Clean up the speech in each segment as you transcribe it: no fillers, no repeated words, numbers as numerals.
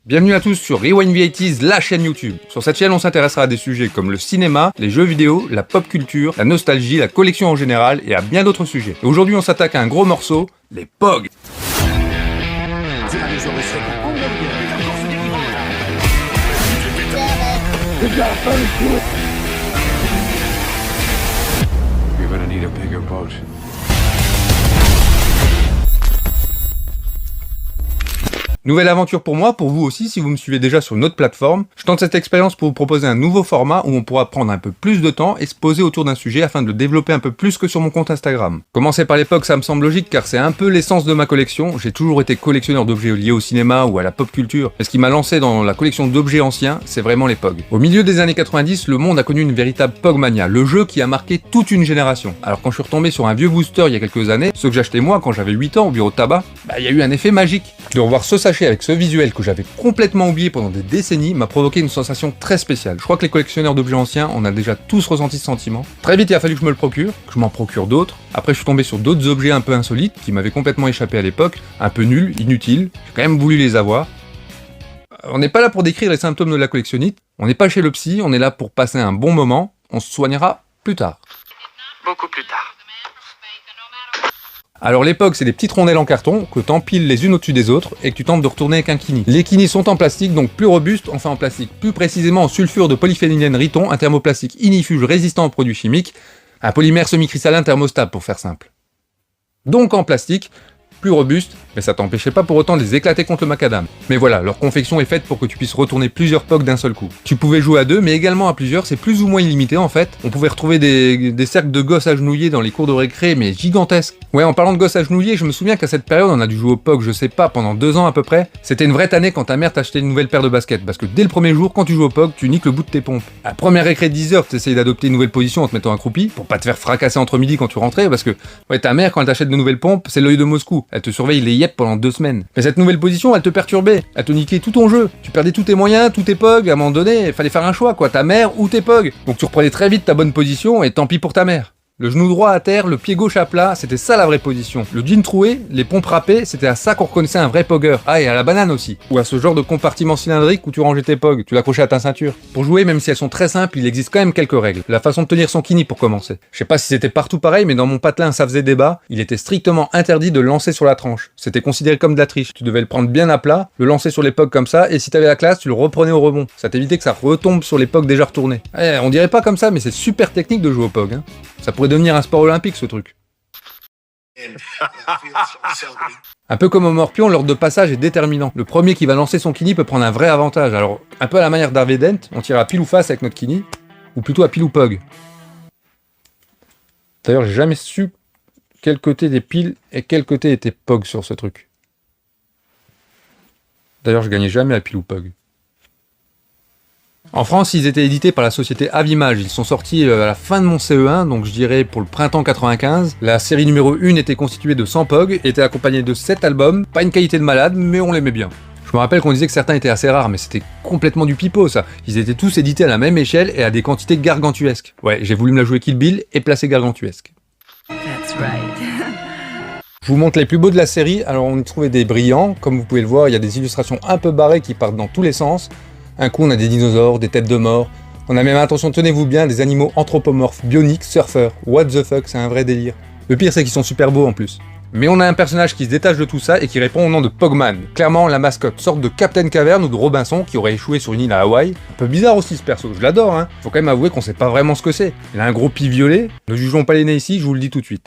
Bienvenue à tous sur Rewind the 80s, la chaîne YouTube. Sur cette chaîne, on s'intéressera à des sujets comme le cinéma, les jeux vidéo, la pop culture, la nostalgie, la collection en général et à bien d'autres sujets. Et aujourd'hui, on s'attaque à un gros morceau, les POG. You're gonna need a bigger boat. Nouvelle aventure pour moi, pour vous aussi, si vous me suivez déjà sur une autre plateforme. Je tente cette expérience pour vous proposer un nouveau format où on pourra prendre un peu plus de temps et se poser autour d'un sujet afin de le développer un peu plus que sur mon compte Instagram. Commencer par les POG, ça me semble logique car c'est un peu l'essence de ma collection. J'ai toujours été collectionneur d'objets liés au cinéma ou à la pop culture. Et ce qui m'a lancé dans la collection d'objets anciens, c'est vraiment les POG. Au milieu des années 90, le monde a connu une véritable POG-mania, le jeu qui a marqué toute une génération. Alors quand je suis retombé sur un vieux booster il y a quelques années, ceux que j'achetais moi quand j'avais 8 ans au bureau de tabac, il y a eu un effet magique. De revoir ce sachet avec ce visuel que j'avais complètement oublié pendant des décennies m'a provoqué une sensation très spéciale. Je crois que les collectionneurs d'objets anciens, on a déjà tous ressenti ce sentiment. Très vite, il a fallu que je me le procure, que je m'en procure d'autres. Après, je suis tombé sur d'autres objets un peu insolites qui m'avaient complètement échappé à l'époque, un peu nuls, inutiles. J'ai quand même voulu les avoir. On n'est pas là pour décrire les symptômes de la collectionnite. On n'est pas chez le psy, on est là pour passer un bon moment. On se soignera plus tard. Beaucoup plus tard. Alors les POG, c'est des petites rondelles en carton que t'empiles les unes au-dessus des autres et que tu tentes de retourner avec un kini. Les kinis sont en plastique, donc plus robustes, enfin en plastique, plus précisément en sulfure de polyphénylène riton, un thermoplastique inifuge résistant aux produits chimiques, un polymère semi-cristallin thermostable pour faire simple. Donc en plastique, plus robuste, mais ça t'empêchait pas pour autant de les éclater contre le macadam. Mais voilà, leur confection est faite pour que tu puisses retourner plusieurs POG d'un seul coup. Tu pouvais jouer à deux, mais également à plusieurs, c'est plus ou moins illimité en fait. On pouvait retrouver des cercles de gosses agenouillés dans les cours de récré, mais gigantesques. Ouais, en parlant de gosses agenouillés, je me souviens qu'à cette période, on a dû jouer au POG, je sais pas, pendant 2 ans à peu près. C'était une vraie année quand ta mère t'achetait une nouvelle paire de baskets, parce que dès le premier jour, quand tu joues au POG, tu niques le bout de tes pompes. À la première récré de 10h, t'essayes d'adopter une nouvelle position en te mettant accroupi, pour pas te faire fracasser entre midi quand tu rentrais, parce que, ouais, ta mère, quand elle t'achète de nouvelles pompes, c'est l'œil de Moscou. Elle te surveille les yep pendant 2 semaines. Mais cette nouvelle position, elle te perturbait, elle te niquait tout ton jeu. Tu perdais tous tes moyens, tous tes POG, à un moment donné, il fallait faire un choix, quoi, ta mère ou tes POG. Donc tu reprenais très vite ta bonne position et tant pis pour ta mère. Le genou droit à terre, le pied gauche à plat, c'était ça la vraie position. Le jean troué, les pompes râpées, c'était à ça qu'on reconnaissait un vrai pogger. Ah, et à la banane aussi. Ou à ce genre de compartiment cylindrique où tu rangeais tes POG, tu l'accrochais à ta ceinture. Pour jouer, même si elles sont très simples, il existe quand même quelques règles. La façon de tenir son kini pour commencer. Je sais pas si c'était partout pareil, mais dans mon patelin ça faisait débat. Il était strictement interdit de le lancer sur la tranche. C'était considéré comme de la triche. Tu devais le prendre bien à plat, le lancer sur les POG comme ça, et si t'avais la classe, tu le reprenais au rebond. Ça t'évitait que ça retombe sur les POG déjà retournés. On dirait pas comme ça, mais c'est super technique de jouer au POG. Hein. Ça pourrait devenir un sport olympique ce truc. Un peu comme au morpion, l'ordre de passage est déterminant. Le premier qui va lancer son kini peut prendre un vrai avantage. Alors, un peu à la manière d'Harvey Dent, on tire à pile ou face avec notre kini, ou plutôt à pile ou POG. D'ailleurs, j'ai jamais su quel côté des piles et quel côté était POG sur ce truc. D'ailleurs, je gagnais jamais à pile ou POG. En France, ils étaient édités par la société Avimage. Ils sont sortis à la fin de mon CE1, donc je dirais pour le printemps 95. La série numéro 1 était constituée de 100 POG, était accompagnée de 7 albums. Pas une qualité de malade, mais on l'aimait bien. Je me rappelle qu'on disait que certains étaient assez rares, mais c'était complètement du pipeau ça. Ils étaient tous édités à la même échelle et à des quantités gargantuesques. Ouais, j'ai voulu me la jouer Kill Bill et placer gargantuesque. That's right. Je vous montre les plus beaux de la série. Alors on y trouvait des brillants, comme vous pouvez le voir, il y a des illustrations un peu barrées qui partent dans tous les sens. Un coup on a des dinosaures, des têtes de mort. On a même, attention, tenez-vous bien, des animaux anthropomorphes, bioniques, surfeurs. What the fuck, c'est un vrai délire. Le pire c'est qu'ils sont super beaux en plus. Mais on a un personnage qui se détache de tout ça et qui répond au nom de Pogman. Clairement la mascotte, sorte de Captain Caverne ou de Robinson qui aurait échoué sur une île à Hawaï. Un peu bizarre aussi ce perso, je l'adore hein. Faut quand même avouer qu'on sait pas vraiment ce que c'est. Il a un gros pis violet, ne jugeons pas les nez ici, je vous le dis tout de suite.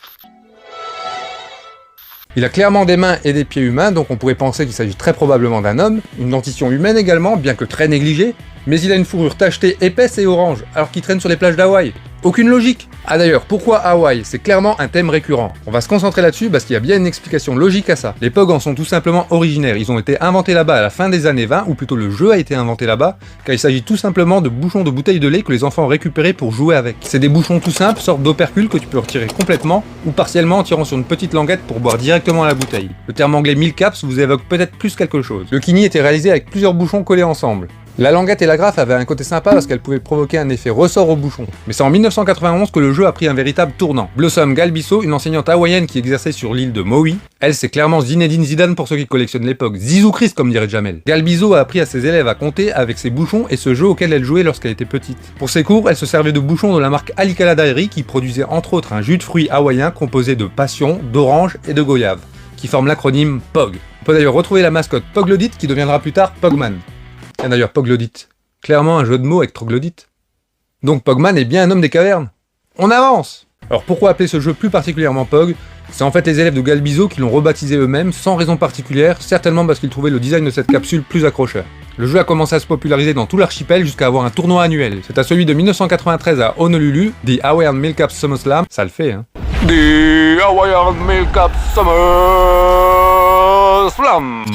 Il a clairement des mains et des pieds humains, donc on pourrait penser qu'il s'agit très probablement d'un homme, une dentition humaine également, bien que très négligée, mais il a une fourrure tachetée épaisse et orange, alors qu'il traîne sur les plages d'Hawaï. Aucune logique. Ah d'ailleurs, pourquoi Hawaï? C'est clairement un thème récurrent. On va se concentrer là-dessus parce qu'il y a bien une explication logique à ça. Les POG en sont tout simplement originaires, ils ont été inventés là-bas à la fin des années 20, ou plutôt le jeu a été inventé là-bas, car il s'agit tout simplement de bouchons de bouteilles de lait que les enfants ont récupérés pour jouer avec. C'est des bouchons tout simples, sorte d'opercules que tu peux retirer complètement, ou partiellement en tirant sur une petite languette pour boire directement à la bouteille. Le terme anglais 1000 caps vous évoque peut-être plus quelque chose. Le kini était réalisé avec plusieurs bouchons collés ensemble. La languette et l'agrafe avaient un côté sympa parce qu'elles pouvaient provoquer un effet ressort au bouchon. Mais c'est en 1991 que le jeu a pris un véritable tournant. Blossom Galbiso, une enseignante hawaïenne qui exerçait sur l'île de Maui, elle c'est clairement Zinedine Zidane pour ceux qui collectionnent l'époque, Zizou Christ comme dirait Jamel. Galbiso a appris à ses élèves à compter avec ses bouchons et ce jeu auquel elle jouait lorsqu'elle était petite. Pour ses cours, elle se servait de bouchons de la marque Alicala Dairy qui produisait entre autres un jus de fruits hawaïen composé de passion, d'orange et de goyave, qui forme l'acronyme POG. On peut d'ailleurs retrouver la mascotte Poglodyte qui deviendra plus tard Pogman. Tiens d'ailleurs Poglodyte. Clairement un jeu de mots avec troglodyte. Donc Pogman est bien un homme des cavernes. On avance! Alors pourquoi appeler ce jeu plus particulièrement Pog? C'est en fait les élèves de Galbiso qui l'ont rebaptisé eux-mêmes, sans raison particulière, certainement parce qu'ils trouvaient le design de cette capsule plus accrocheur. Le jeu a commencé à se populariser dans tout l'archipel jusqu'à avoir un tournoi annuel. C'est à celui de 1993 à Honolulu, The Hawaiian Milk Cup Summer Slam, ça le fait hein. The Hawaiian Milk Cup Summer Slam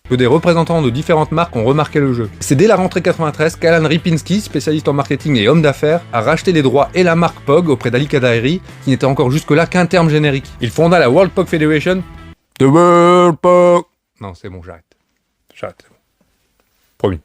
que des représentants de différentes marques ont remarqué le jeu. C'est dès la rentrée 93 qu'Alan Ripinski, spécialiste en marketing et homme d'affaires, a racheté les droits et la marque POG auprès d'Alicala Dairy, qui n'était encore jusque-là qu'un terme générique. Il fonda la World POG Federation. The World POG... Non, c'est bon, j'arrête. J'arrête, c'est bon. Promis.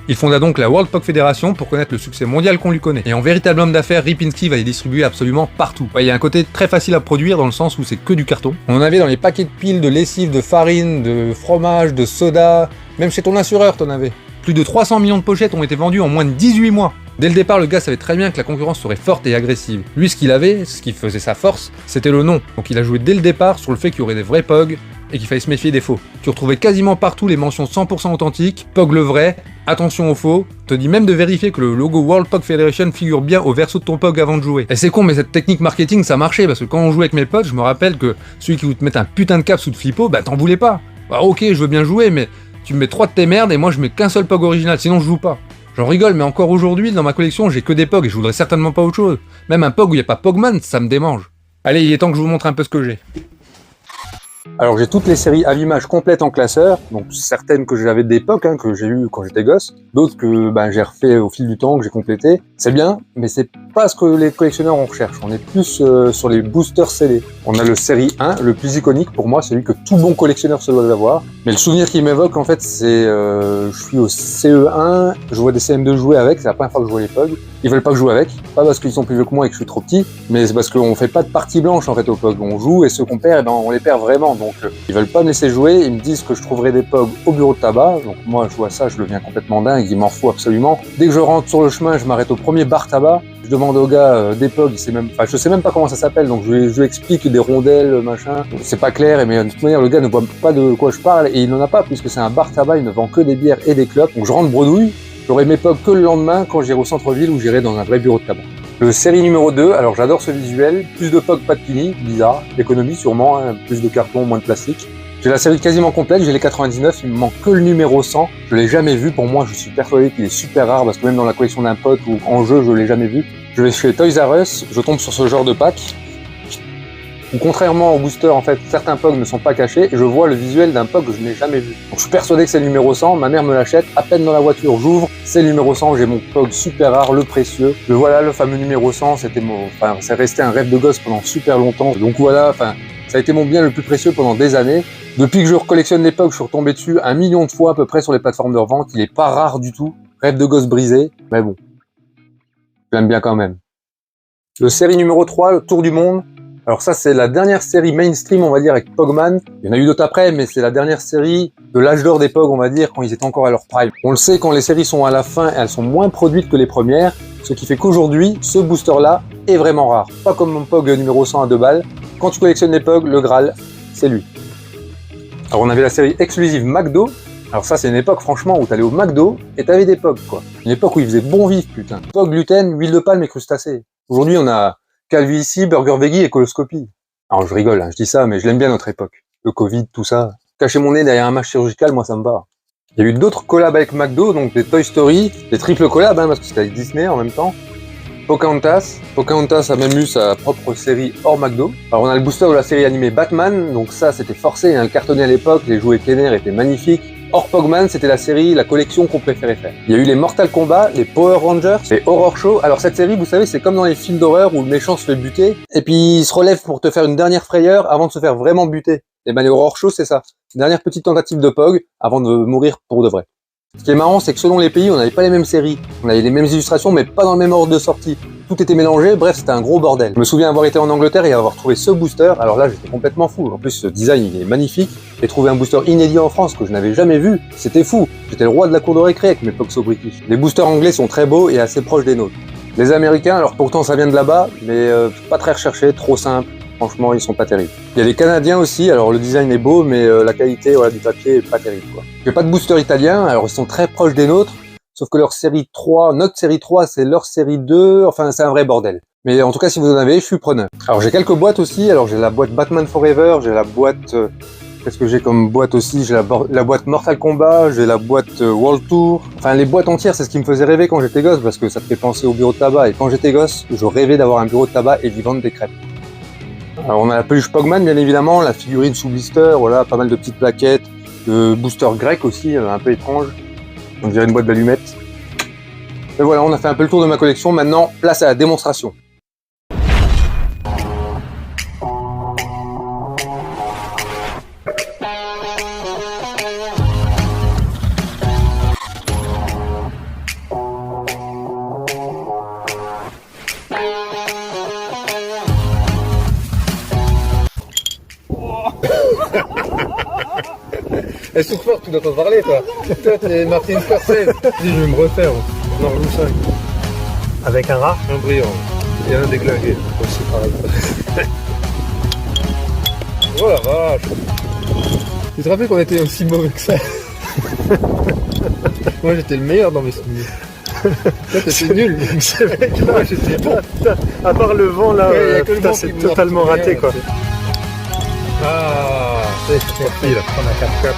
Il fonda donc la World POG Federation pour connaître le succès mondial qu'on lui connaît. Et en véritable homme d'affaires, Ripinski va les distribuer absolument partout. Il y a un côté très facile à produire dans le sens où c'est que du carton. On en avait dans les paquets de piles de lessive, de farine, de fromage, de soda, même chez ton assureur t'en avais. Plus de 300 millions de pochettes ont été vendues en moins de 18 mois. Dès le départ, le gars savait très bien que la concurrence serait forte et agressive. Lui, ce qu'il avait, ce qui faisait sa force, c'était le nom. Donc il a joué dès le départ sur le fait qu'il y aurait des vrais POG et qu'il fallait se méfier des faux. Tu retrouvais quasiment partout les mentions 100% authentiques, POG le vrai, attention aux faux, te dit même de vérifier que le logo World POG Federation figure bien au verso de ton POG avant de jouer. Et c'est con, mais cette technique marketing ça marchait parce que quand on jouait avec mes potes, je me rappelle que celui qui voulait te mettre un putain de cap sous de flippo, bah t'en voulais pas. Bah ok, je veux bien jouer, mais tu me mets 3 de tes merdes et moi je mets qu'un seul POG original, sinon je joue pas. J'en rigole, mais encore aujourd'hui, dans ma collection, j'ai que des POG et je voudrais certainement pas autre chose. Même un POG où il n'y a pas Pogman, ça me démange. Allez, il est temps que je vous montre un peu ce que j'ai. Alors j'ai toutes les séries à l'image complète en classeur, donc certaines que j'avais d'époque, que j'ai eu quand j'étais gosse, d'autres que j'ai refait au fil du temps, que j'ai complété. C'est bien, mais c'est pas ce que les collectionneurs on recherche. On est plus sur les boosters scellés. On a le série 1, le plus iconique pour moi, celui que tout bon collectionneur se doit avoir. Mais le souvenir qu'il m'évoque en fait, c'est je suis au CE1, je vois des CM2 jouer avec, c'est la première fois que je vois les POG. Ils veulent pas que je joue avec, pas parce qu'ils sont plus vieux que moi et que je suis trop petit, mais c'est parce qu'on fait pas de partie blanche en fait au POG. On joue et ceux qu'on perd, on les perd vraiment. Donc ils veulent pas me laisser jouer, ils me disent que je trouverai des POG au bureau de tabac. Donc moi je vois ça, je deviens complètement dingue, il m'en faut absolument. Dès que je rentre sur le chemin, je m'arrête au premier bar tabac. Je demande au gars des POG, je sais même pas comment ça s'appelle, donc je lui explique des rondelles, machin. C'est pas clair, mais de toute manière le gars ne voit pas de quoi je parle et il n'en a pas puisque c'est un bar tabac, il ne vend que des bières et des clopes. Donc je rentre bredouille. J'aurai mes POG que le lendemain quand j'irai au centre-ville ou j'irai dans un vrai bureau de tabac. Le série numéro 2, alors j'adore ce visuel, plus de POG, pas de pini, bizarre, l'économie sûrement, plus de carton, moins de plastique. J'ai la série quasiment complète, j'ai les 99, il me manque que le numéro 100, je l'ai jamais vu, pour moi je suis persuadé qu'il est super rare parce que même dans la collection d'un pote ou en jeu je l'ai jamais vu. Je vais chez Toys R Us, je tombe sur ce genre de pack, où contrairement au booster, en fait, certains POG ne sont pas cachés, et je vois le visuel d'un POG que je n'ai jamais vu. Donc je suis persuadé que c'est le numéro 100, ma mère me l'achète, à peine dans la voiture, j'ouvre, c'est le numéro 100, j'ai mon POG super rare, le précieux. Le voilà, le fameux numéro 100, c'est resté un rêve de gosse pendant super longtemps. Donc voilà, ça a été mon bien le plus précieux pendant des années. Depuis que je recollectionne les POG, je suis retombé dessus 1 million de fois à peu près sur les plateformes de revente, il est pas rare du tout. Rêve de gosse brisé, mais bon, je l'aime bien quand même. Le série numéro 3, le Tour du Monde. Alors ça, c'est la dernière série mainstream, on va dire, avec Pogman. Il y en a eu d'autres après, mais c'est la dernière série de l'âge d'or des POG, on va dire, quand ils étaient encore à leur prime. On le sait, quand les séries sont à la fin, elles sont moins produites que les premières, ce qui fait qu'aujourd'hui, ce booster-là est vraiment rare. Pas comme mon POG numéro 100 à 2 balles. Quand tu collectionnes les POG, le Graal, c'est lui. Alors on avait la série exclusive McDo. Alors ça, c'est une époque, franchement, où t'allais au McDo et t'avais des POG, quoi. Une époque où ils faisaient bon vivre, putain. POG, gluten, huile de palme et crustacés. Aujourd'hui, on a calvitie, burger veggie et coloscopie. Alors je rigole, je dis ça, mais je l'aime bien notre époque. Le Covid, tout ça. Cacher mon nez derrière un masque chirurgical, moi ça me va. Il y a eu d'autres collabs avec McDo, donc des Toy Story, des triples collabs, parce que c'était avec Disney en même temps. Pocahontas a même eu sa propre série hors McDo. Alors on a le booster de la série animée Batman, donc ça c'était forcé, le cartonné à l'époque, les jouets Kenner étaient magnifiques. Hors Pogman, c'était la collection qu'on préférait faire. Il y a eu les Mortal Kombat, les Power Rangers, les Horror Show. Alors cette série, vous savez, c'est comme dans les films d'horreur où le méchant se fait buter, et puis il se relève pour te faire une dernière frayeur avant de se faire vraiment buter. Et les Horror Show, c'est ça. Une dernière petite tentative de POG avant de mourir pour de vrai. Ce qui est marrant, c'est que selon les pays, on n'avait pas les mêmes séries. On avait les mêmes illustrations, mais pas dans le même ordre de sortie. Tout était mélangé, bref, c'était un gros bordel. Je me souviens avoir été en Angleterre et avoir trouvé ce booster, alors là, j'étais complètement fou. En plus, ce design, il est magnifique. Et trouver un booster inédit en France que je n'avais jamais vu, c'était fou. J'étais le roi de la cour de récré avec mes Poxo British. Les boosters anglais sont très beaux et assez proches des nôtres. Les Américains, alors pourtant ça vient de là-bas, mais pas très recherché, trop simple. Franchement, ils sont pas terribles. Il y a les Canadiens aussi, alors le design est beau, mais la qualité du papier est pas terrible, quoi. Il n'y a pas de booster italien, alors ils sont très proches des nôtres, sauf que leur série 3, notre série 3, c'est leur série 2, enfin c'est un vrai bordel. Mais en tout cas, si vous en avez, je suis preneur. Alors j'ai quelques boîtes aussi, alors j'ai la boîte Batman Forever, j'ai la boîte... Qu'est-ce que j'ai comme boîte aussi? J'ai la boîte Mortal Kombat, j'ai la boîte World Tour. Enfin, les boîtes entières, c'est ce qui me faisait rêver quand j'étais gosse, parce que ça te fait penser au bureau de tabac. Et quand j'étais gosse, je rêvais d'avoir un bureau de tabac et d'y vendre des crêpes. Alors, on a la peluche Pogman, bien évidemment, la figurine sous blister, voilà, pas mal de petites plaquettes, de booster grec aussi, un peu étrange. On dirait une boîte d'allumettes. Et voilà, on a fait un peu le tour de ma collection. Maintenant, place à la démonstration. Elle souffle fort, tu dois pas parler, toi. Toi, t'es Martin Scorsese. Dis, je vais me refaire. On en rejoue 5. Avec un rat? Un brillant. Et un déglingué. Aussi pareil. Oh la vache. Tu te rappelles qu'on était aussi mauvais que ça? Moi, j'étais le meilleur dans mes souvenirs. Toi, t'étais nul. C'est vrai que là, j'étais pas... À part le vent, là, putain, c'est totalement raté, quoi. Ah, c'est parti, là. On a 4 caps.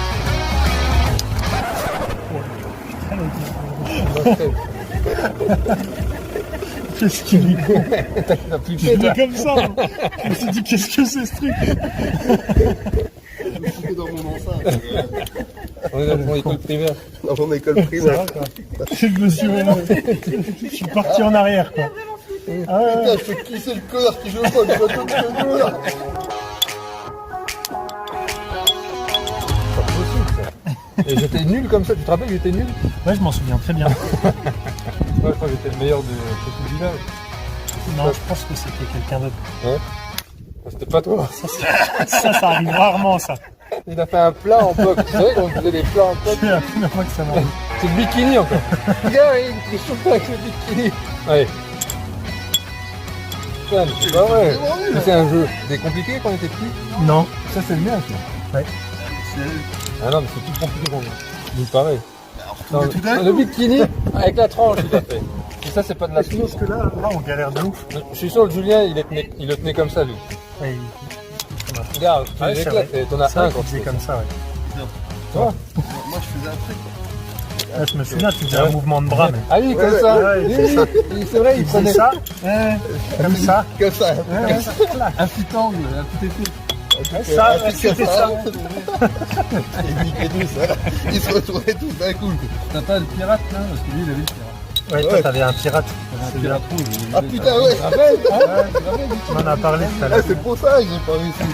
Qu'est-ce qu'il est con. Je l'ai comme ça. Je me suis dit, qu'est-ce que c'est ce truc? Je me foutais dans mon enceinte. On est dans mon école primaire. Dans mon école primaire. Je suis parti en arrière, quoi. Ah ouais. Putain, je fais qui c'est le connard qui joue pas, je vois tout ce jeu là. Et j'étais nul comme ça, tu te rappelles que j'étais nul? Ouais, je m'en souviens très bien. Ouais, je crois que j'étais le meilleur du petit village. Non, je pense que c'était quelqu'un d'autre. Ouais. C'était pas toi. Ça arrive rarement, ça. Il a fait un plat en poc. Tu savais qu'on faisait des plats en poc? C'est la première fois que ça m'arrive. C'est le bikini encore. Regarde, il est chaud avec le bikini. Allez. Putain, mais c'est pas vrai. Mais c'est un jeu. C'était compliqué quand on était petit? Non. Ça, c'est le mien, ça. Ouais. Ah non, mais c'est plus compliqué pour moi. C'est pareil. Non, tout d'un Le bikini avec la tranche, tout à fait. Et ça, c'est pas de la Je pense sauce. que là, on galère de ouf. Je suis sûr que Julien, il le tenait comme ça, lui. Ouais, Regarde, tu les c'est éclates, vrai. t'en as C'est un vrai quand qu'il tu faisait fais comme ça. ça, ouais. Toi Moi je faisais un truc. Ah, je me souviens, tu faisais un mouvement de bras, mais... Ah oui, comme ça. ouais, Oui, c'est ça. oui, c'est vrai, il Il faisait prenait ça, comme ça. Comme ça. un petit angle, un petit effet. Ça, ouais, c'était ça. Il niquait tous, hein. Ils se retournaient tous d'un coup. T'as pas le pirate là? Parce que lui, il avait le pirate. Ouais, toi, t'avais un pirate. Un pirate rouge. Ah putain, ouais. On en a parlé tout à Ah, l'heure. c'est pour ça que j'ai pas réussi.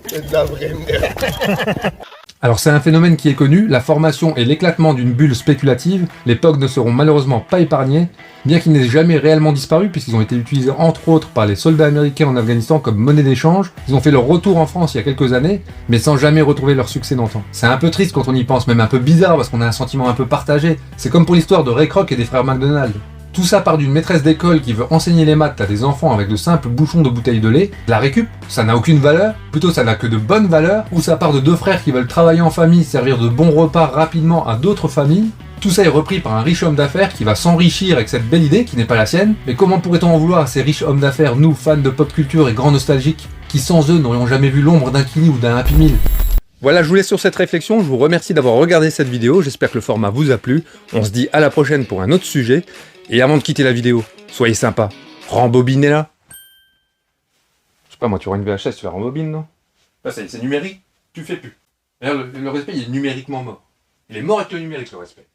C'est de la vraie merde. Alors c'est un phénomène qui est connu, la formation et l'éclatement d'une bulle spéculative, les POG ne seront malheureusement pas épargnés, bien qu'ils n'aient jamais réellement disparu puisqu'ils ont été utilisés entre autres par les soldats américains en Afghanistan comme monnaie d'échange, ils ont fait leur retour en France il y a quelques années, mais sans jamais retrouver leur succès d'antan. C'est un peu triste quand on y pense, même un peu bizarre parce qu'on a un sentiment un peu partagé, c'est comme pour l'histoire de Ray Kroc et des frères McDonald. Tout ça part d'une maîtresse d'école qui veut enseigner les maths à des enfants avec de simples bouchons de bouteilles de lait. La récup, ça n'a aucune valeur, plutôt ça n'a que de bonnes valeurs, ou ça part de deux frères qui veulent travailler en famille, servir de bons repas rapidement à d'autres familles. Tout ça est repris par un riche homme d'affaires qui va s'enrichir avec cette belle idée qui n'est pas la sienne. Mais comment pourrait-on en vouloir à ces riches hommes d'affaires, nous, fans de pop culture et grands nostalgiques, qui sans eux n'aurions jamais vu l'ombre d'un Kini ou d'un Happy Meal? Voilà, je vous laisse sur cette réflexion, je vous remercie d'avoir regardé cette vidéo, j'espère que le format vous a plu. On se dit à la prochaine pour un autre sujet. Et avant de quitter la vidéo, soyez sympa, rembobinez-la. Je sais pas, moi, tu auras une VHS, tu la rembobines, non? Là, c'est numérique, tu fais plus. D'ailleurs, le respect, il est numériquement mort. Il est mort avec le numérique, le respect.